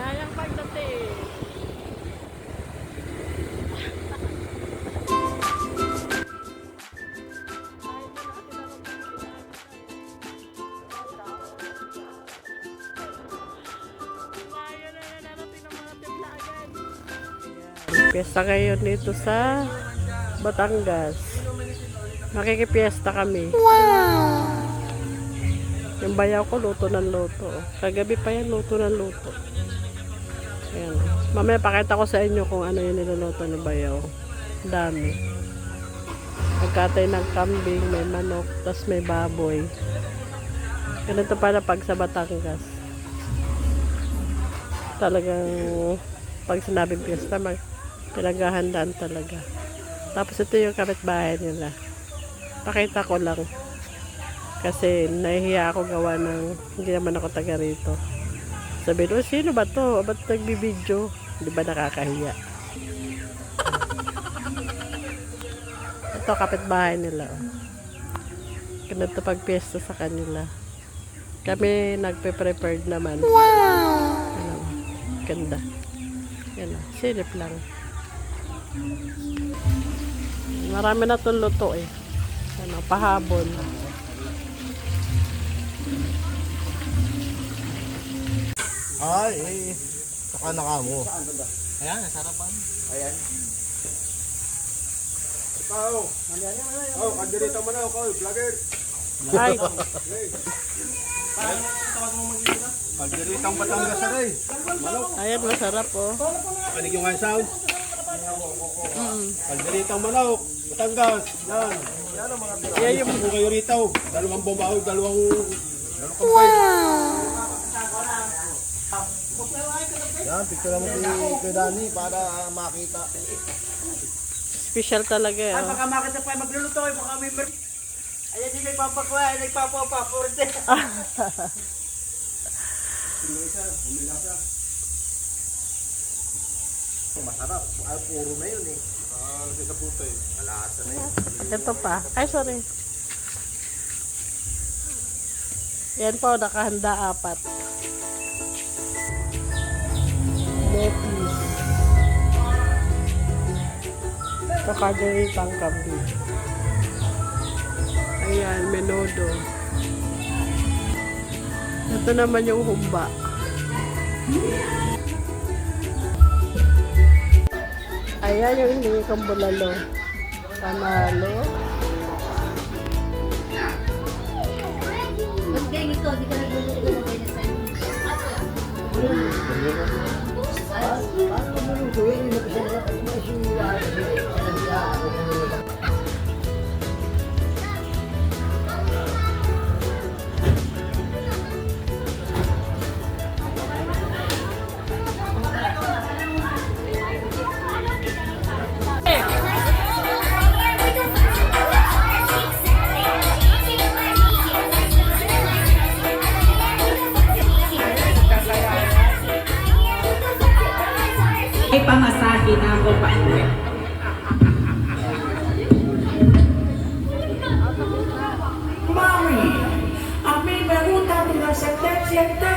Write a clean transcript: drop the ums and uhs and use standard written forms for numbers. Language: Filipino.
Ligayang pagdating. Piyesta ngayon dito sa Batangas. Makikipiesta kami. Wow! Yung bayaw ko, luto ng luto. Kagabi pa yan, luto ng luto. Ayan. Mamaya pakita ko sa inyo kung ano yung niluluto ng bayaw. Dami. Magkatay ng kambing, may manok, tas may baboy. Ganito pala pag sa Batangas. Talagang pag sinabing piyesta, pinaghahandaan talaga. Tapos ito yung kapitbahay nila. Pakita ko lang. Kasi nahihiya ako gawa ng hindi naman ako taga rito. Sabihin, oh, sino ba to? Ba't nagbibideo? Di ba nakakahiya? Ito kapitbahay nila. Ganito pag piyesta sa kanila. Kami nagpe-prepared naman. Wow! Ano, ganda. Yan, silip lang. Marami na itong luto eh. Ano, pahabol. Ay, saka na ka mo. Ayan, nasarapan. Ayan. Ikaw. Oh, kandirita mo na ako, vlogger. Ay, Kandiritang Batangas na rin. ayan, masarap oh. Panig yung sound. Kandiritang manok, Batangas. Yan. Yan yung Kung kayo rito, dalawang bumaw, dalawang kampay. Yan, picture mo kay Dani para makita. special talaga eh. Ay, Oh. baka makita pa magluluto. Baka may ayan din nagpapakuha. Nagpapapapurde. Masarap. Ay, puro na yun eh. Lagi sa puto eh. Malasa na yun. Ito pa. Ay, sorry. Yan po, nakahanda 4. Lepis. Ito kagaritang kambing. Ayan, menudo. Ito naman yung humba. Ayan yung hindi kong bulalo. Panalo. Ganito, di ka nagluluto na kayo sa May pamasahe na ako pa. Mami, a mí me gusta tu sector